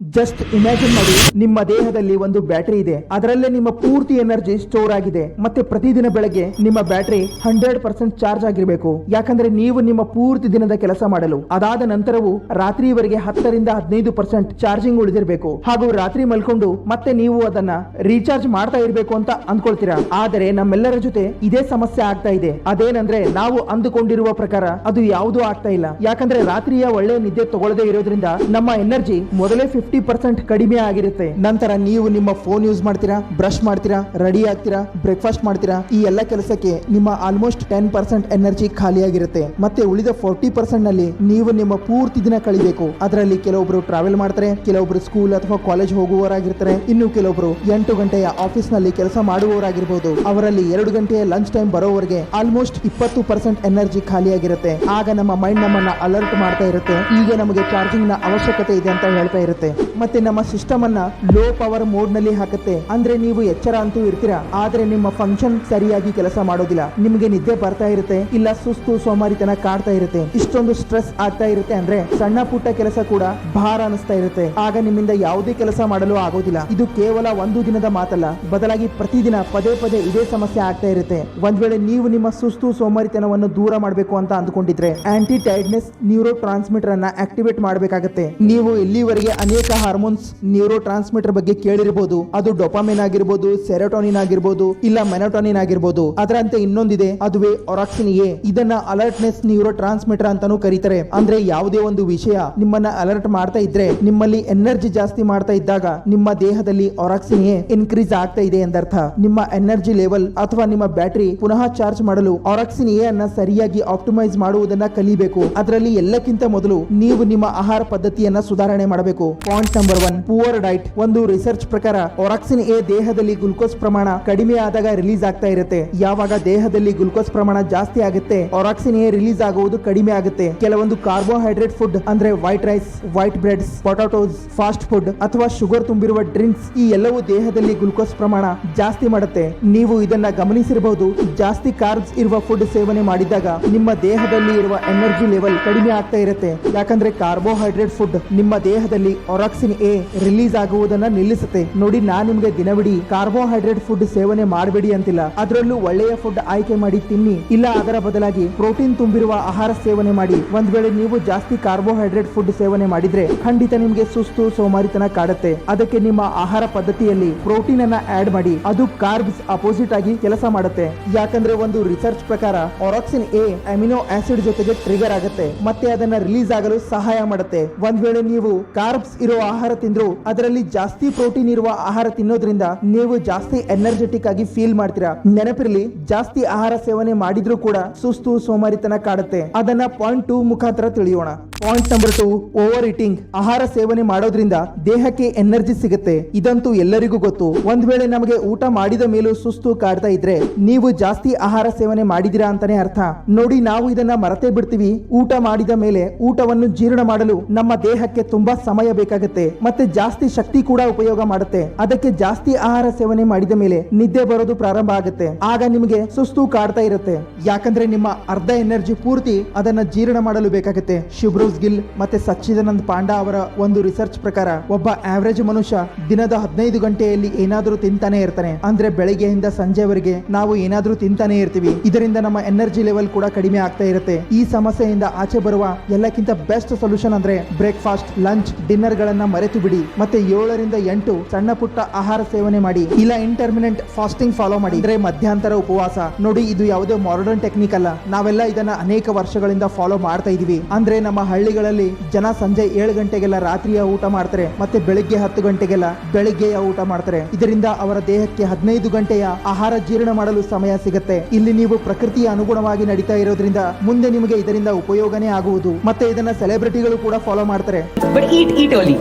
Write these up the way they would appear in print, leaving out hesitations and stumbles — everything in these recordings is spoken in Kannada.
ಜಸ್ಟ್ ಇಮ್ಯಾಜಿನ್ ಮಾಡಿ, ನಿಮ್ಮ ದೇಹದಲ್ಲಿ ಒಂದು ಬ್ಯಾಟರಿ ಇದೆ, ಅದರಲ್ಲೇ ನಿಮ್ಮ ಪೂರ್ತಿ ಎನರ್ಜಿ ಸ್ಟೋರ್ ಆಗಿದೆ. ಮತ್ತೆ ಪ್ರತಿದಿನ ಬೆಳಗ್ಗೆ ನಿಮ್ಮ ಬ್ಯಾಟರಿ 100% ಚಾರ್ಜ್ ಆಗಿರಬೇಕು. ಯಾಕಂದ್ರೆ ನೀವು ನಿಮ್ಮ ಪೂರ್ತಿ ದಿನದ ಕೆಲಸ ಮಾಡಲು, ಅದಾದ ನಂತರವೂ ರಾತ್ರಿವರೆಗೆ 10ರಿಂದ 15% ಚಾರ್ಜಿಂಗ್ ಉಳಿದಿರಬೇಕು. ಹಾಗೂ ರಾತ್ರಿ ಮಲ್ಕೊಂಡು ಮತ್ತೆ ನೀವು ಅದನ್ನ ರೀಚಾರ್ಜ್ ಮಾಡ್ತಾ ಇರಬೇಕು ಅಂತ ಅಂದ್ಕೊಳ್ತೀರಾ. ಆದರೆ ನಮ್ಮೆಲ್ಲರ ಜೊತೆ ಇದೇ ಸಮಸ್ಯೆ ಆಗ್ತಾ ಇದೆ. ಅದೇನಂದ್ರೆ ನಾವು ಅಂದುಕೊಂಡಿರುವ ಪ್ರಕಾರ ಅದು ಯಾವುದೂ ಆಗ್ತಾ ಇಲ್ಲ. ಯಾಕಂದ್ರೆ ರಾತ್ರಿಯ ಒಳ್ಳೆ ನಿದ್ದೆ ತಗೊಳ್ಳದೆ ಇರೋದ್ರಿಂದ ನಮ್ಮ ಎನರ್ಜಿ ಮೊದಲೇ 50% ಕಡಿಮೆ ಆಗಿರುತ್ತೆ. ನಂತರ ನೀವು ನಿಮ್ಮ ಫೋನ್ ಯೂಸ್ ಮಾಡ್ತೀರಾ, ಬ್ರಷ್ ಮಾಡ್ತೀರಾ, ರೆಡಿ ಆಗ್ತೀರಾ, ಬ್ರೇಕ್ಫಾಸ್ಟ್ ಮಾಡ್ತೀರಾ. ಈ ಎಲ್ಲ ಕೆಲಸಕ್ಕೆ ನಿಮ್ಮ ಆಲ್ಮೋಸ್ಟ್ 10% ಎನರ್ಜಿ ಖಾಲಿಯಾಗಿರುತ್ತೆ. ಮತ್ತೆ ಉಳಿದ 40% ನಲ್ಲಿ ನೀವು ನಿಮ್ಮ ಪೂರ್ತಿ ದಿನ ಕಳಿಬೇಕು. ಅದರಲ್ಲಿ ಕೆಲವೊಬ್ರು ಟ್ರಾವೆಲ್ ಮಾಡ್ತಾರೆ, ಕೆಲವೊಬ್ರು ಸ್ಕೂಲ್ ಅಥವಾ ಕಾಲೇಜ್ ಹೋಗುವವರಾಗಿರ್ತಾರೆ, ಇನ್ನು ಕೆಲವೊಬ್ರು 8 ಗಂಟೆಯ ಆಫೀಸ್ ನಲ್ಲಿ ಕೆಲಸ ಮಾಡುವವರಾಗಿರ್ಬೋದು. ಅವರಲ್ಲಿ 2 ಗಂಟೆಯ ಲಂಚ್ ಟೈಮ್ ಬರೋವರೆಗೆ ಆಲ್ಮೋಸ್ಟ್ 20% ಎನರ್ಜಿ ಖಾಲಿಯಾಗಿರುತ್ತೆ. ಆಗ ನಮ್ಮ ಮೈಂಡ್ ನಮ್ಮನ್ನ ಅಲರ್ಟ್ ಮಾಡ್ತಾ ಇರುತ್ತೆ, ಈಗ ನಮಗೆ ಚಾರ್ಜಿಂಗ್ ನ ಅವಶ್ಯಕತೆ ಇದೆ ಅಂತ ಹೇಳ್ತಾ ಇರುತ್ತೆ. ಮತ್ತೆ ನಮ್ಮ ಸಿಸ್ಟಮ್ ಅನ್ನ ಲೋ ಪವರ್ ಮೋಡ್ ನಲ್ಲಿ ಹಾಕುತ್ತೆ. ಅಂದ್ರೆ ನೀವು ಎಚ್ಚರ ಅಂತೂ ಇರ್ತೀರಾ, ಆದ್ರೆ ನಿಮ್ಮ ಫಂಕ್ಷನ್ ಸರಿಯಾಗಿ ಕೆಲಸ ಮಾಡೋದಿಲ್ಲ. ನಿಮಗೆ ನಿದ್ದೆ ಬರ್ತಾ ಇರುತ್ತೆ, ಇಲ್ಲ ಸುಸ್ತು ಸೋಮಾರಿತನ ಕಾಡ್ತಾ ಇರುತ್ತೆ. ಇಷ್ಟೊಂದು ಸ್ಟ್ರೆಸ್ ಆಗ್ತಾ ಇರುತ್ತೆ ಅಂದ್ರೆ ಸಣ್ಣ ಪುಟ್ಟ ಕೆಲಸ ಕೂಡ ಭಾರ ಅನಿಸ್ತಾ ಇರುತ್ತೆ. ಆಗ ನಿಮ್ಮಿಂದ ಯಾವುದೇ ಕೆಲಸ ಮಾಡಲು ಆಗೋದಿಲ್ಲ. ಇದು ಕೇವಲ ಒಂದು ದಿನದ ಮಾತಲ್ಲ, ಬದಲಾಗಿ ಪ್ರತಿದಿನ ಪದೇ ಪದೇ ಇದೇ ಸಮಸ್ಯೆ ಆಗ್ತಾ ಇರುತ್ತೆ. ಒಂದ್ ವೇಳೆ ನೀವು ನಿಮ್ಮ ಸುಸ್ತು ಸೋಮಾರಿತನವನ್ನು ದೂರ ಮಾಡಬೇಕು ಅಂತ ಅಂದ್ಕೊಂಡಿದ್ರೆ ಆಂಟಿ ಟೈರ್ಡ್ನೆಸ್ ನ್ಯೂರೋ ಟ್ರಾನ್ಸ್ಮಿಟರ್ ಅನ್ನ ಆಕ್ಟಿವೇಟ್ ಮಾಡಬೇಕಾಗುತ್ತೆ. ನೀವು ಇಲ್ಲಿವರೆಗೆ ಅನೇಕ ಹಾರ್ಮೋನ್ಸ್, ನ್ಯೂರೋ ಟ್ರಾನ್ಸ್ಮಿಟರ್ ಬಗ್ಗೆ ಕೇಳಿರಬಹುದು. ಅದು ಡೋಪಾಮಿನ್ ಆಗಿರ್ಬೋದು, ಸೆರೋಟೋನಿನ್ ಆಗಿರ್ಬೋದು, ಇಲ್ಲ ಮೆನಟೋನಿನ್ ಆಗಿರ್ಬೋದು. ಅದರಂತೆ ಇನ್ನೊಂದಿದೆ, ಅದುವೇ ಒರಾಕ್ಸಿನ್ ಎ. ಇದನ್ನ ಅಲರ್ಟ್ನೆಸ್ ನ್ಯೂರೋ ಟ್ರಾನ್ಸ್ಮಿಟರ್ ಅಂತಾನೂ ಕರೀತಾರೆ. ಅಂದ್ರೆ ಯಾವುದೇ ಒಂದು ವಿಷಯ ನಿಮ್ಮನ್ನ ಅಲರ್ಟ್ ಮಾಡ್ತಾ ಇದ್ರೆ, ನಿಮ್ಮಲ್ಲಿ ಎನರ್ಜಿ ಜಾಸ್ತಿ ಮಾಡ್ತಾ ಇದ್ದಾಗ ನಿಮ್ಮ ದೇಹದಲ್ಲಿ ಒರಾಕ್ಸಿನ್ ಎ ಇನ್ಕ್ರೀಸ್ ಆಗ್ತಾ ಇದೆ ಎಂದರ್ಥ. ನಿಮ್ಮ ಎನರ್ಜಿ ಲೆವೆಲ್ ಅಥವಾ ನಿಮ್ಮ ಬ್ಯಾಟರಿ ಪುನಃ ಚಾರ್ಜ್ ಮಾಡಲು ಒರಾಕ್ಸಿನ್ ಎ ಅನ್ನ ಸರಿಯಾಗಿ ಆಪ್ಟಿಮೈಸ್ ಮಾಡುವುದನ್ನ ಕಲಿಬೇಕು. ಅದರಲ್ಲಿ ಎಲ್ಲಕ್ಕಿಂತ ಮೊದಲು ನೀವು ನಿಮ್ಮ ಆಹಾರ ಪದ್ಧತಿಯನ್ನ ಸುಧಾರಣೆ ಮಾಡಬೇಕು. ಪಾಯಿಂಟ್ ನಂಬರ್ 1, ಪುವರ್ ಡೈಟ್. ಒಂದು ರಿಸರ್ಚ್ ಪ್ರಕಾರ ಒರಾಕ್ಸಿನ್ ಎ ದೇಹದಲ್ಲಿ ಗ್ಲುಕೋಸ್ ಪ್ರಮಾಣ ಕಡಿಮೆ ಆದಾಗ ರಿಲೀಸ್ ಆಗ್ತಾ ಇರುತ್ತೆ. ಯಾವಾಗ ದೇಹದಲ್ಲಿ ಗ್ಲುಕೋಸ್ ಪ್ರಮಾಣ ಜಾಸ್ತಿ ಆಗುತ್ತೆ, ಒರಾಕ್ಸಿನ್ ಎ ರಿಲೀಸ್ ಆಗುವುದು ಕಡಿಮೆ ಆಗುತ್ತೆ. ಕೆಲವೊಂದು ಕಾರ್ಬೋಹೈಡ್ರೇಟ್ ಫುಡ್ ಅಂದ್ರೆ white rice, white breads, potatoes, fast food ಅಥವಾ ಶುಗರ್ ತುಂಬಿರುವ ಡ್ರಿಂಕ್ಸ್, ಈ ಎಲ್ಲವೂ ದೇಹದಲ್ಲಿ ಗ್ಲುಕೋಸ್ ಪ್ರಮಾಣ ಜಾಸ್ತಿ ಮಾಡುತ್ತೆ. ನೀವು ಇದನ್ನ ಗಮನಿಸಿರಬಹುದು. ಜಾಸ್ತಿ ಕಾರ್ಬ್ಸ್ ಇರುವ ಫುಡ್ ಸೇವನೆ ಮಾಡಿದಾಗ ನಿಮ್ಮ ದೇಹದಲ್ಲಿ ಇರುವ ಎನರ್ಜಿ ಲೆವೆಲ್ ಕಡಿಮೆ ಆಗ್ತಾ ಇರುತ್ತೆ. ಯಾಕಂದ್ರೆ ಕಾರ್ಬೋಹೈಡ್ರೇಟ್ ಫುಡ್ ನಿಮ್ಮ ದೇಹದಲ್ಲಿ ಒರಾಕ್ಸಿನ್ ಎ ರಿಲೀಸ್ ಆಗುವುದನ್ನ ನಿಲ್ಲಿಸುತ್ತೆ. ನೋಡಿ, ನಾನ್ ನಿಮ್ಗೆ ದಿನವಿಡೀ ಕಾರ್ಬೋಹೈಡ್ರೇಟ್ ಫುಡ್ ಸೇವನೆ ಮಾಡಬೇಡಿ ಅಂತಿಲ್ಲ. ಅದರಲ್ಲೂ ಒಳ್ಳೆಯ ಫುಡ್ ಆಯ್ಕೆ ಮಾಡಿ ತಿನ್ನಿ, ಇಲ್ಲ ಅದರ ಬದಲಾಗಿ ಪ್ರೋಟೀನ್ ತುಂಬಿರುವ ಆಹಾರ ಸೇವನೆ ಮಾಡಿ. ಒಂದ್ ವೇಳೆ ನೀವು ಜಾಸ್ತಿ ಕಾರ್ಬೋಹೈಡ್ರೇಟ್ ಫುಡ್ ಸೇವನೆ ಮಾಡಿದ್ರೆ ಖಂಡಿತ ನಿಮ್ಗೆ ಸುಸ್ತು ಸೋಮಾರಿತನ ಕಾಡುತ್ತೆ. ಅದಕ್ಕೆ ನಿಮ್ಮ ಆಹಾರ ಪದ್ಧತಿಯಲ್ಲಿ ಪ್ರೋಟೀನ್ ಅನ್ನ ಆಡ್ ಮಾಡಿ. ಅದು ಕಾರ್ಬ್ಸ್ ಅಪೋಸಿಟ್ ಆಗಿ ಕೆಲಸ ಮಾಡುತ್ತೆ. ಯಾಕಂದ್ರೆ ಒಂದು ರಿಸರ್ಚ್ ಪ್ರಕಾರ ಒರಾಕ್ಸಿನ್ ಎ ಅಮಿನೋ ಆಸಿಡ್ ಜೊತೆಗೆ ಟ್ರಿಗರ್ ಆಗುತ್ತೆ, ಮತ್ತೆ ಅದನ್ನ ರಿಲೀಸ್ ಆಗಲು ಸಹಾಯ ಮಾಡುತ್ತೆ. ಒಂದ್ ವೇಳೆ ನೀವು ಕಾರ್ಬ್ಸ್ ಇರೋ ಆಹಾರ ತಿಂದ್ರು, ಅದರಲ್ಲಿ ಜಾಸ್ತಿ ಪ್ರೋಟೀನ್ ಇರುವ ಆಹಾರ ತಿನ್ನೋದ್ರಿಂದ ನೀವು ಜಾಸ್ತಿ ಎನರ್ಜೆಟಿಕ್ ಆಗಿ ಫೀಲ್ ಮಾಡ್ತೀರಾ. ನೆನಪಿರಲಿ, ಜಾಸ್ತಿ ಆಹಾರ ಸೇವನೆ ಮಾಡಿದ್ರೂ ಕೂಡ ಸುಸ್ತು ಸೋಮಾರಿತನ ಕಾಡುತ್ತೆ. ಅದನ್ನ ಪಾಯಿಂಟ್ 2 ಮುಖಾಂತರ ತಿಳಿಯೋಣ. Point number 2, over eating. ಆಹಾರ ಸೇವನೆ ಮಾಡೋದ್ರಿಂದ ದೇಹಕ್ಕೆ ಎನರ್ಜಿ ಸಿಗುತ್ತೆ, ಇದಂತೂ ಎಲ್ಲರಿಗೂ ಗೊತ್ತು. ಒಂದ್ ವೇಳೆ ನಮಗೆ ಊಟ ಮಾಡಿದ ಮೇಲೂ ಸುಸ್ತು ಕಾಡ್ತಾ ಇದ್ರೆ ನೀವು ಜಾಸ್ತಿ ಆಹಾರ ಸೇವನೆ ಮಾಡಿದಿರಾ ಅಂತಾನೆ ಅರ್ಥ. ನೋಡಿ, ನಾವು ಇದನ್ನ ಮರೆತೇ ಬಿಡ್ತೀವಿ. ಊಟ ಮಾಡಿದ ಮೇಲೆ ಊಟವನ್ನು ಜೀರ್ಣ ಮಾಡಲು ನಮ್ಮ ದೇಹಕ್ಕೆ ತುಂಬಾ ಸಮಯ ಬೇಕಾಗುತ್ತೆ, ಮತ್ತೆ ಜಾಸ್ತಿ ಶಕ್ತಿ ಕೂಡ ಉಪಯೋಗ ಮಾಡುತ್ತೆ. ಅದಕ್ಕೆ ಜಾಸ್ತಿ ಆಹಾರ ಸೇವನೆ ಮಾಡಿದ ಮೇಲೆ ನಿದ್ದೆ ಬರೋದು ಪ್ರಾರಂಭ ಆಗುತ್ತೆ. ಆಗ ನಿಮಗೆ ಸುಸ್ತು ಕಾಡ್ತಾ ಇರುತ್ತೆ. ಯಾಕಂದ್ರೆ ನಿಮ್ಮ ಅರ್ಧ ಎನರ್ಜಿ ಪೂರ್ತಿ ಅದನ್ನ ಜೀರ್ಣ ಮಾಡಲು ಬೇಕಾಗುತ್ತೆ. ಶಿಬ್ರೂಸ್ ಗಿಲ್ ಮತ್ತೆ ಸಚ್ಚಿದಾನಂದ್ ಪಾಂಡಾ ಅವರ ಒಂದು ರಿಸರ್ಚ್ ಪ್ರಕಾರ ಒಬ್ಬ ಆವರೇಜ್ ಮನುಷ್ಯ ದಿನದ 15 ಗಂಟೆಯಲ್ಲಿ ಏನಾದ್ರೂ ತಿಂತಾನೆ ಇರ್ತಾನೆ. ಅಂದ್ರೆ ಬೆಳಗ್ಗೆಯಿಂದ ಸಂಜೆವರೆಗೆ ನಾವು ಏನಾದ್ರೂ ತಿಂತಾನೆ ಇರ್ತೀವಿ. ಇದರಿಂದ ನಮ್ಮ ಎನರ್ಜಿ ಲೆವೆಲ್ ಕೂಡ ಕಡಿಮೆ ಆಗ್ತಾ ಇರುತ್ತೆ. ಈ ಸಮಸ್ಯೆಯಿಂದ ಆಚೆ ಬರುವ ಎಲ್ಲಕ್ಕಿಂತ ಬೆಸ್ಟ್ ಸೊಲ್ಯೂಷನ್ ಅಂದ್ರೆ ಬ್ರೇಕ್ಫಾಸ್ಟ್, ಲಂಚ್, ಡಿನ್ನರ್ ಗಳನ್ನ ಮರೆತು ಬಿಡಿ. ಮತ್ತೆ 7 ರಿಂದ 8 ಸಣ್ಣ ಪುಟ್ಟ ಆಹಾರ ಸೇವನೆ ಮಾಡಿ, ಇಲ್ಲ ಇಂಟರ್ಮಿನೆಂಟ್ ಫಾಸ್ಟಿಂಗ್ ಫಾಲೋ ಮಾಡಿ, ಅಂದ್ರೆ ಮಧ್ಯಂತರ ಉಪವಾಸ. ನೋಡಿ, ಇದು ಯಾವುದೇ ಮಾಡರ್ನ್ ಟೆಕ್ನಿಕ್ ಅಲ್ಲ. ನಾವೆಲ್ಲ ಇದನ್ನ ಅನೇಕ ವರ್ಷಗಳಿಂದ ಫಾಲೋ ಮಾಡ್ತಾ ಇದೀವಿ. ಅಂದ್ರೆ ನಮ್ಮ ಹಳ್ಳಿಗಳಲ್ಲಿ ಜನ ಸಂಜೆ 7 ಗಂಟೆಗೆಲ್ಲ ರಾತ್ರಿಯ ಊಟ ಮಾಡ್ತಾರೆ, ಮತ್ತೆ ಬೆಳಿಗ್ಗೆ 10 ಗಂಟೆಗೆಲ್ಲ ಬೆಳಿಗ್ಗೆಯ ಊಟ ಮಾಡ್ತಾರೆ. ಇದರಿಂದ ಅವರ ದೇಹಕ್ಕೆ 15 ಗಂಟೆಯ ಆಹಾರ ಜೀರ್ಣ ಮಾಡಲು ಸಮಯ ಸಿಗುತ್ತೆ. ಇಲ್ಲಿ ನೀವು ಪ್ರಕೃತಿಯ ಅನುಗುಣವಾಗಿ ನಡೀತಾ ಇರೋದ್ರಿಂದ ಮುಂದೆ ನಿಮಗೆ ಇದರಿಂದ ಉಪಯೋಗನೇ ಆಗುವುದು. ಮತ್ತೆ ಇದನ್ನ ಸೆಲೆಬ್ರಿಟಿಗಳು ಕೂಡ ಫಾಲೋ ಮಾಡ್ತಾರೆ. But eat early.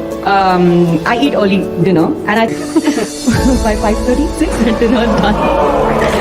I eat early dinner and I by 5:30 6 dinner done.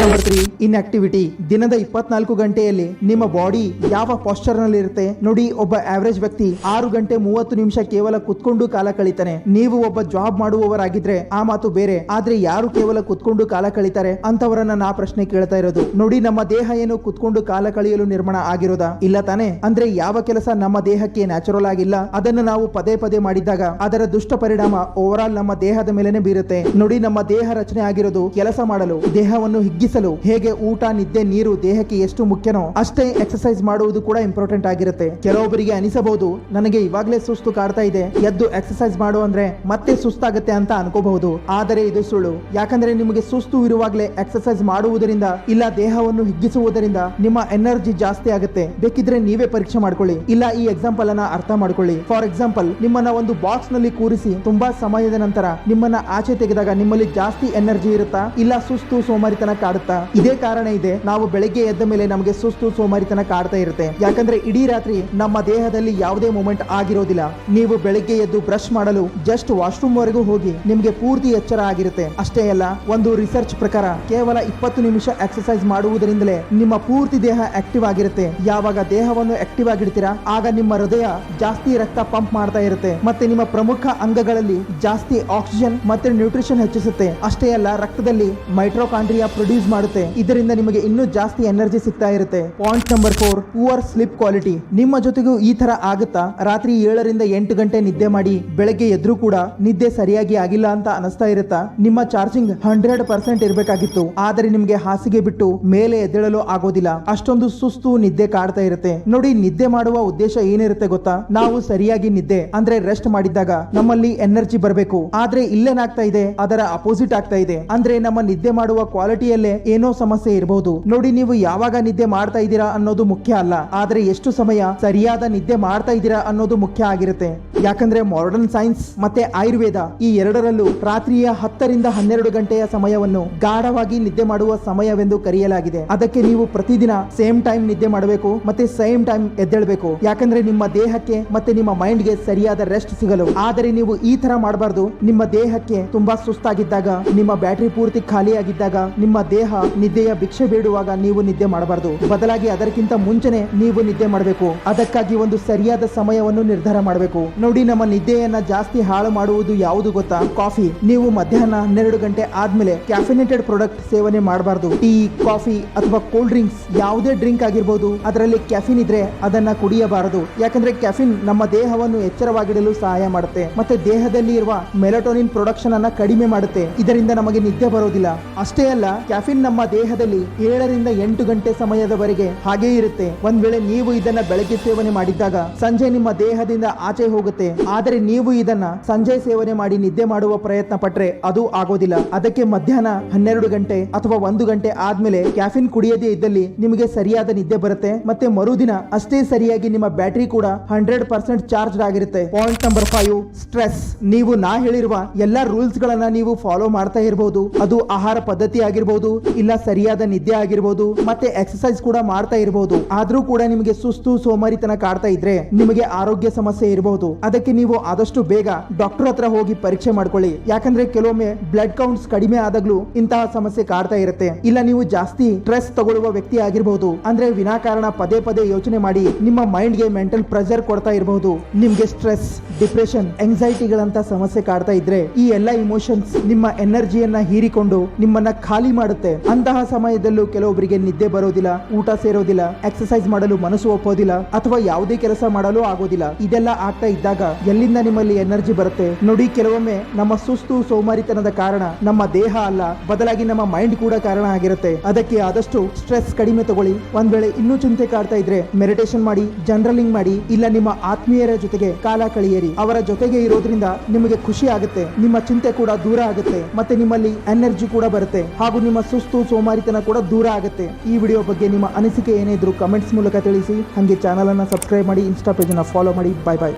Number 3, inactivity. ದಿನದ 24 ಗಂಟೆಯಲ್ಲಿ ನಿಮ್ಮ ಬಾಡಿ ಯಾವ ಪಾಸ್ಚರ್ ನಲ್ಲಿ ಇರುತ್ತೆ ನೋಡಿ. ಒಬ್ಬ ಆವರೇಜ್ ವ್ಯಕ್ತಿ 6 ಗಂಟೆ 30 ನಿಮಿಷ ಕೇವಲ ಕುತ್ಕೊಂಡು ಕಾಲ ಕಳೀತಾನೆ. ನೀವು ಒಬ್ಬ ಜಾಬ್ ಮಾಡುವವರಾಗಿದ್ರೆ ಆ ಮಾತು ಬೇರೆ. ಆದ್ರೆ ಯಾರು ಕೇವಲ ಕುತ್ಕೊಂಡು ಕಾಲ ಕಳೀತಾರೆ ಅಂತವರನ್ನ ನಾ ಪ್ರಶ್ನೆ ಕೇಳ್ತಾ ಇರೋದು. ನೋಡಿ, ನಮ್ಮ ದೇಹ ಏನು ಕುತ್ಕೊಂಡು ಕಾಲ ಕಳೆಯಲು ನಿರ್ಮಾಣ ಆಗಿರೋದಾ? ಇಲ್ಲ ತಾನೆ. ಅಂದ್ರೆ ಯಾವ ಕೆಲಸ ನಮ್ಮ ದೇಹಕ್ಕೆ ನ್ಯಾಚುರಲ್ ಆಗಿಲ್ಲ ಅದನ್ನು ನಾವು ಪದೇ ಪದೇ ಮಾಡಿದಾಗ ಅದರ ದುಷ್ಟ ಪರಿಣಾಮ ಓವರ್ ಆಲ್ ನಮ್ಮ ದೇಹದ ಮೇಲೆನೆ ಬೀರುತ್ತೆ. ನೋಡಿ, ನಮ್ಮ ದೇಹ ರಚನೆ ಆಗಿರೋದು ಕೆಲಸ ಮಾಡಲು, ದೇಹವನ್ನು ಹಿಗ್ಗಿಸಲು. ಹೇಗೆ ಊಟ, ನಿದ್ದೆ, ನೀರು ದೇಹಕ್ಕೆ ಎಷ್ಟು ಮುಖ್ಯನೋ ಅಷ್ಟೇ ಎಕ್ಸರ್ಸೈಸ್ ಮಾಡುವುದು ಕೂಡ ಇಂಪಾರ್ಟೆಂಟ್ ಆಗಿರುತ್ತೆ. ಕೆಲವೊಬ್ಬರಿಗೆ ಅನಿಸಬಹುದು, ನನಗೆ ಇವಾಗಲೇ ಸುಸ್ತು ಕಾಡ್ತಾ ಇದೆ, ಎದ್ದು ಎಕ್ಸರ್ಸೈಸ್ ಮಾಡು ಅಂದ್ರೆ ಮತ್ತೆ ಸುಸ್ತಾಗತ್ತೆ ಅಂತ ಅನ್ಕೋಬಹುದು. ಆದರೆ ಇದು ಸುಳ್ಳು. ಯಾಕಂದ್ರೆ ನಿಮಗೆ ಸುಸ್ತು ಇರುವಾಗಲೇ ಎಕ್ಸರ್ಸೈಸ್ ಮಾಡುವುದರಿಂದ ಇಲ್ಲ ದೇಹವನ್ನು ಹಿಗ್ಗಿಸುವುದರಿಂದ ನಿಮ್ಮ ಎನರ್ಜಿ ಜಾಸ್ತಿ ಆಗುತ್ತೆ. ಬೇಕಿದ್ರೆ ನೀವೇ ಪರೀಕ್ಷೆ ಮಾಡ್ಕೊಳ್ಳಿ, ಇಲ್ಲ ಈ ಎಕ್ಸಾಂಪಲ್ ಅನ್ನ ಅರ್ಥ ಮಾಡ್ಕೊಳ್ಳಿ. ಫಾರ್ ಎಕ್ಸಾಂಪಲ್, ನಿಮ್ಮನ್ನ ಒಂದು ಬಾಕ್ಸ್ ನಲ್ಲಿ ಕೂರಿಸಿ ತುಂಬಾ ಸಮಯದ ನಂತರ ನಿಮ್ಮನ್ನ ಆಚೆ ತೆಗೆದಾಗ ನಿಮ್ಮಲ್ಲಿ ಜಾಸ್ತಿ ಎನರ್ಜಿ ಇರುತ್ತಾ, ಇಲ್ಲ ಸುಸ್ತು ಸೋಮಾರಿತನ ಕಾಡುತ್ತಾ? ಇದೇ ಕಾರಣ ಇದೆ, ನಾವು ಬೆಳಗ್ಗೆ ಎದ್ದ ಮೇಲೆ ನಮಗೆ ಸುಸ್ತು ಸೋಮಾರಿತನ ಕಾಡ್ತಾ ಇರುತ್ತೆ. ಯಾಕಂದ್ರೆ ಇಡೀ ರಾತ್ರಿ ನಮ್ಮ ದೇಹದಲ್ಲಿ ಯಾವುದೇ ಮೂಮೆಂಟ್ ಆಗಿರೋದಿಲ್ಲ. ನೀವು ಬೆಳಗ್ಗೆ ಎದ್ದು ಬ್ರಷ್ ಮಾಡಲು ಜಸ್ಟ್ ವಾಶ್ರೂಮ್ ವರೆಗೂ ಹೋಗಿ ನಿಮ್ಗೆ ಪೂರ್ತಿ ಎಚ್ಚರ ಆಗಿರುತ್ತೆ. ಅಷ್ಟೇ ಅಲ್ಲ, ಒಂದು ರಿಸರ್ಚ್ ಪ್ರಕಾರ ಕೇವಲ 20 ನಿಮಿಷ ಎಕ್ಸರ್ಸೈಸ್ ಮಾಡುವುದರಿಂದಲೇ ನಿಮ್ಮ ಪೂರ್ತಿ ದೇಹ ಆಕ್ಟಿವ್ ಆಗಿರುತ್ತೆ. ಯಾವಾಗ ದೇಹವನ್ನು ಆಕ್ಟಿವ್ ಆಗಿಡ್ತೀರಾ ಆಗ ನಿಮ್ಮ ಹೃದಯ ಜಾಸ್ತಿ ರಕ್ತ ಪಂಪ್ ಮಾಡ್ತಾ ಇರುತ್ತೆ, ಮತ್ತೆ ನಿಮ್ಮ ಪ್ರಮುಖ ಅಂಗಗಳಲ್ಲಿ ಜಾಸ್ತಿ ಆಕ್ಸಿಜನ್ ಮತ್ತೆ ನ್ಯೂಟ್ರಿಷನ್ ಹೆಚ್ಚಿಸುತ್ತೆ. ಅಷ್ಟೇ ಅಲ್ಲ, ರಕ್ತದಲ್ಲಿ ಮೈಟ್ರೋಕಾಂಡ್ರಿಯಾ ಪ್ರೊಡ್ಯೂಸ್ ಮಾಡುತ್ತೆ. ಇದರಿಂದ ನಿಮಗೆ ಇನ್ನೂ ಜಾಸ್ತಿ ಎನರ್ಜಿ ಸಿಗ್ತಾ ಇರುತ್ತೆ. Point number 4, poor sleep quality. ನಿಮ್ಮ ಜೊತೆಗೂ ಈ ತರ ಆಗುತ್ತಾ? ರಾತ್ರಿ 7 ರಿಂದ 8 ಗಂಟೆ ನಿದ್ದೆ ಮಾಡಿ ಬೆಳಗ್ಗೆ ಎದ್ರೂ ಕೂಡ ನಿದ್ದೆ ಸರಿಯಾಗಿ ಆಗಿಲ್ಲ ಅಂತ ಅನಿಸ್ತಾ ಇರುತ್ತಾ? ನಿಮ್ಮ ಚಾರ್ಜಿಂಗ್ 100% ಇರಬೇಕಾಗಿತ್ತು, ಆದರೆ ನಿಮ್ಗೆ ಹಾಸಿಗೆ ಬಿಟ್ಟು ಮೇಲೆ ಎದ್ದೇಳಲು ಆಗೋದಿಲ್ಲ. ಅಷ್ಟೊಂದು ಸುಸ್ತು ನಿದ್ದೆ ಕಾಡ್ತಾ ಇರುತ್ತೆ. ನೋಡಿ, ನಿದ್ದೆ ಮಾಡುವ ಉದ್ದೇಶ ಏನಿರುತ್ತೆ ಗೊತ್ತಾ? ನಾವು ಸರಿಯಾಗಿ ನಿದ್ದೆ ಅಂದ್ರೆ ರೆಸ್ಟ್ ಮಾಡಿದ್ದಾಗ ನಮ್ಮಲ್ಲಿ ಎನರ್ಜಿ ಬರಬೇಕು. ಆದ್ರೆ ಇಲ್ಲೇನಾಗ್ತಾ ಇದೆ, ಅದರ ಅಪೋಸಿಟ್ ಆಗ್ತಾ ಇದೆ. ಅಂದ್ರೆ ನಮ್ಮ ನಿದ್ದೆ ಮಾಡುವ ಕ್ವಾಲಿಟಿಯಲ್ಲೇ ಏನೋ ಸಮಸ್ಯೆ ಇರಬಹುದು. ನೋಡಿ, ನೀವು ಯಾವಾಗ ನಿದ್ದೆ ಮಾಡ್ತಾ ಇದ್ದೀರಾ ಅನ್ನೋದು ಮುಖ್ಯ ಅಲ್ಲ, ಆದ್ರೆ ಎಷ್ಟು ಸಮಯ ಸರಿಯಾದ ನಿದ್ದೆ ಮಾಡ್ತಾ ಇದ್ದೀರಾ ಅನ್ನೋದು ಮುಖ್ಯ ಆಗಿರುತ್ತೆ. ಯಾಕಂದ್ರೆ ಮಾಡರ್ನ್ ಸೈನ್ಸ್ ಮತ್ತೆ ಆಯುರ್ವೇದ ಈ ಎರಡರಲ್ಲೂ ರಾತ್ರಿಯ 10 ರಿಂದ 12 ಗಂಟೆಯ ಸಮಯವನ್ನು ಗಾಢವಾಗಿ ನಿದ್ದೆ ಮಾಡುವ ಸಮಯವೆಂದು ಕರೆಯಲಾಗಿದೆ. ಅದಕ್ಕೆ ನೀವು ಪ್ರತಿದಿನ ಸೇಮ್ ಟೈಮ್ ನಿದ್ದೆ ಮಾಡಬೇಕು ಮತ್ತೆ ಸೇಮ್ ಟೈಮ್ ಎದ್ದೇಳಬೇಕು. ಯಾಕಂದ್ರೆ ನಿಮ್ಮ ದೇಹಕ್ಕೆ ಮತ್ತೆ ನಿಮ್ಮ ಮೈಂಡ್ಗೆ ಸರಿಯಾದ ರೆಸ್ಟ್ ಸಿಗಲು. ಆದರೆ ನೀವು ಈ ತರ ಮಾಡಬಾರ್ದು. ನಿಮ್ಮ ದೇಹಕ್ಕೆ ತುಂಬಾ ಸುಸ್ತಾಗಿದ್ದಾಗ, ನಿಮ್ಮ ಬ್ಯಾಟರಿ ಪೂರ್ತಿ ಖಾಲಿಯಾಗಿದ್ದಾಗ, ನಿಮ್ಮ ದೇಹ ನಿದ್ದೆಯ ಭಿಕ್ಷೆ ಬೇಡುವಾಗ ನೀವು ನಿದ್ದೆ ಮಾಡಬಾರ್ದು. ಬದಲಾಗಿ ಅದಕ್ಕಿಂತ ಮುಂಚೆನೆ ನೀವು ನಿದ್ದೆ ಮಾಡಬೇಕು. ಅದಕ್ಕಾಗಿ ಒಂದು ಸರಿಯಾದ ಸಮಯವನ್ನು ನಿರ್ಧಾರ ಮಾಡಬೇಕು. ನೋಡಿ, ನಮ್ಮ ನಿದ್ದೆಯನ್ನ ಜಾಸ್ತಿ ಹಾಳು ಮಾಡುವುದು ಯಾವುದು ಗೊತ್ತಾ? ಕಾಫಿ. ನೀವು ಮಧ್ಯಾಹ್ನ 12 ಗಂಟೆ ಆದ್ಮೇಲೆ ಕ್ಯಾಫಿನೇಟೆಡ್ ಪ್ರಾಡಕ್ಟ್ ಸೇವನೆ ಮಾಡಬಾರ್ದು. ಟೀ, ಕಾಫಿ ಅಥವಾ ಕೋಲ್ಡ್ ಡ್ರಿಂಕ್ಸ್, ಯಾವುದೇ ಡ್ರಿಂಕ್ ಆಗಿರಬಹುದು, ಅದರಲ್ಲಿ ಕ್ಯಾಫಿನ್ ಇದ್ರೆ ಅದನ್ನ ಕುಡಿಯಬಾರದು. ಯಾಕಂದ್ರೆ ಕ್ಯಾಫಿನ್ ನಮ್ಮ ದೇಹವನ್ನು ಎಚ್ಚರವಾಗಿಡಲು ಸಹಾಯ ಮಾಡುತ್ತೆ ಮತ್ತೆ ದೇಹದಲ್ಲಿ ಇರುವ ಮೆಲಟೋನಿನ್ ಪ್ರೊಡಕ್ಷನ್ ಅನ್ನ ಕಡಿಮೆ ಮಾಡುತ್ತೆ. ಇದರಿಂದ ನಮಗೆ ನಿದ್ದೆ ಬರೋದಿಲ್ಲ. ಅಷ್ಟೇ ಅಲ್ಲ, ಕ್ಯಾಫಿನ್ ನಮ್ಮ ದೇಹದಲ್ಲಿ 7 ರಿಂದ 8 ಗಂಟೆ ಸಮಯದವರೆಗೆ ಹಾಗೇ ಇರುತ್ತೆ. ಒಂದ್ ವೇಳೆ ನೀವು ಇದನ್ನ ಬೆಳಗ್ಗೆ ಸೇವನೆ ಮಾಡಿದ್ದಾಗ ಸಂಜೆ ನಿಮ್ಮ ದೇಹದಿಂದ ಆಚೆ ಹೋಗುತ್ತೆ. ಆದರೆ ನೀವು ಇದನ್ನ ಸಂಜೆ ಸೇವನೆ ಮಾಡಿ ನಿದ್ದೆ ಮಾಡುವ ಪ್ರಯತ್ನ ಪಟ್ರೆ ಅದು ಆಗೋದಿಲ್ಲ. ಅದಕ್ಕೆ ಮಧ್ಯಾಹ್ನ 12 ಗಂಟೆ ಅಥವಾ 1 ಗಂಟೆ ಆದ್ಮೇಲೆ ಕ್ಯಾಫಿನ್ ಕುಡಿಯದೇ ಇದ್ದಲ್ಲಿ ನಿಮಗೆ ಸರಿಯಾದ ನಿದ್ದೆ ಬರುತ್ತೆ ಮತ್ತೆ ಮರುದಿನ ಅಷ್ಟೇ ಸರಿಯಾಗಿ ನಿಮ್ಮ ಬ್ಯಾಟರಿ ಕೂಡ 100% ಚಾರ್ಜ್ ಆಗಿರುತ್ತೆ. Point number 5, stress. ನೀವು ನಾ ಹೇಳಿರುವ ಎಲ್ಲಾ ರೂಲ್ಸ್ ಗಳನ್ನ ನೀವು ಫಾಲೋ ಮಾಡ್ತಾ ಇರಬಹುದು. ಅದು ಆಹಾರ ಪದ್ಧತಿ ಆಗಿರಬಹುದು, ಇಲ್ಲ ಸರಿಯಾದ ನಿದ್ದೆ ಆಗಿರಬಹುದು, ಮತ್ತೆ ಎಕ್ಸರ್ಸೈಸ್ ಕೂಡ ಮಾಡ್ತಾ ಇರಬಹುದು. ಆದ್ರೂ ಕೂಡ ನಿಮಗೆ ಸುಸ್ತು ಸೋಮಾರಿತನ ಕಾಡ್ತಾ ಇದ್ರೆ ನಿಮಗೆ ಆರೋಗ್ಯ ಸಮಸ್ಯೆ ಇರಬಹುದು. ಅದಕ್ಕೆ ನೀವು ಆದಷ್ಟು ಬೇಗ ಡಾಕ್ಟರ್ ಹತ್ರ ಹೋಗಿ ಪರೀಕ್ಷೆ ಮಾಡ್ಕೊಳ್ಳಿ. ಯಾಕಂದ್ರೆ ಕೆಲವೊಮ್ಮೆ ಬ್ಲಡ್ ಕೌಂಟ್ಸ್ ಕಡಿಮೆ ಆದಾಗ್ಲೂ ಇಂತಹ ಸಮಸ್ಯೆ ಕಾಡ್ತಾ ಇರುತ್ತೆ. ಇಲ್ಲ ನೀವು ಜಾಸ್ತಿ ಸ್ಟ್ರೆಸ್ ತಗೊಳ್ಳುವ ವ್ಯಕ್ತಿ ಆಗಿರಬಹುದು, ಅಂದ್ರೆ ವಿನಾಕಾರಣ ಪದೇ ಪದೇ ಯೋಚನೆ ಮಾಡಿ ನಿಮ್ಮ ಮೈಂಡ್ಗೆ ಮೆಂಟಲ್ ಪ್ರೆಷರ್ ಕೊಡ್ತಾ ಇರಬಹುದು. ನಿಮ್ಗೆ ಸ್ಟ್ರೆಸ್, ಡಿಪ್ರೆಷನ್, ಎಂಗ್ಸೈಟಿಗಳಂತ ಸಮಸ್ಯೆ ಕಾಡ್ತಾ ಇದ್ರೆ ಈ ಎಲ್ಲ ಇಮೋಷನ್ಸ್ ನಿಮ್ಮ ಎನರ್ಜಿಯನ್ನ ಹೀರಿಕೊಂಡು ನಿಮ್ಮನ್ನ ಖಾಲಿ ಮಾಡುತ್ತೆ. ಅಂತಹ ಸಮಯದಲ್ಲೂ ಕೆಲವೊಬ್ಬರಿಗೆ ನಿದ್ದೆ ಬರೋದಿಲ್ಲ, ಊಟ ಸೇರೋದಿಲ್ಲ, ಎಕ್ಸರ್ಸೈಸ್ ಮಾಡಲು ಮನಸ್ಸು ಒಪ್ಪೋದಿಲ್ಲ ಅಥವಾ ಯಾವುದೇ ಕೆಲಸ ಮಾಡಲು ಆಗೋದಿಲ್ಲ. ಇದೆಲ್ಲ ಆಗ್ತಾ ಇದ್ದಾಗ ಎಲ್ಲಿಂದ ನಿಮ್ಮಲ್ಲಿ ಎನರ್ಜಿ ಬರುತ್ತೆ? ನೋಡಿ, ಕೆಲವೊಮ್ಮೆ ನಮ್ಮ ಸುಸ್ತು ಸೋಮಾರಿತನದ ಕಾರಣ ನಮ್ಮ ದೇಹ ಅಲ್ಲ, ಬದಲಾಗಿ ನಮ್ಮ ಮೈಂಡ್ ಕೂಡ ಕಾರಣ ಆಗಿರುತ್ತೆ. ಅದಕ್ಕೆ ಆದಷ್ಟು ಸ್ಟ್ರೆಸ್ ಕಡಿಮೆ ತಗೊಳ್ಳಿ. ಒಂದ್ ವೇಳೆ ಇನ್ನೂ ಚಿಂತೆ ಕಾಡ್ತಾ ಇದ್ರೆ ಮೆಡಿಟೇಷನ್ ಮಾಡಿ, ಜನರಲಿಂಗ್ ಮಾಡಿ, ಇಲ್ಲ ನಿಮ್ಮ ಆತ್ಮೀಯರ ಜೊತೆಗೆ ಕಾಲ ಕಳೆಯಿರಿ. ಅವರ ಜೊತೆಗೆ ಇರೋದ್ರಿಂದ ನಿಮಗೆ ಖುಷಿ ಆಗುತ್ತೆ, ನಿಮ್ಮ ಚಿಂತೆ ಕೂಡ ದೂರ ಆಗುತ್ತೆ ಮತ್ತೆ ನಿಮ್ಮಲ್ಲಿ ಎನರ್ಜಿ ಕೂಡ ಬರುತ್ತೆ ಹಾಗೂ ನಿಮ್ಮ ಸುಸ್ತು ಸೋಮಾರಿತನ ಕೂಡ ದೂರ ಆಗುತ್ತೆ. ಈ ವಿಡಿಯೋ ಬಗ್ಗೆ ನಿಮ್ಮ ಅನಿಸಿಕೆ ಏನೇ ಇದ್ರೂ ಕಮೆಂಟ್ಸ್ ಮೂಲಕ ತಿಳಿಸಿ. ಹಾಗೆ ಚಾನಲ್ ಅನ್ನ ಸಬ್ಸ್ಕ್ರೈಬ್ ಮಾಡಿ, ಇನ್ಸ್ಟಾ ಪೇಜ್ ಅನ್ನ ಫಾಲೋ ಮಾಡಿ. ಬಾಯ್ ಬಾಯ್.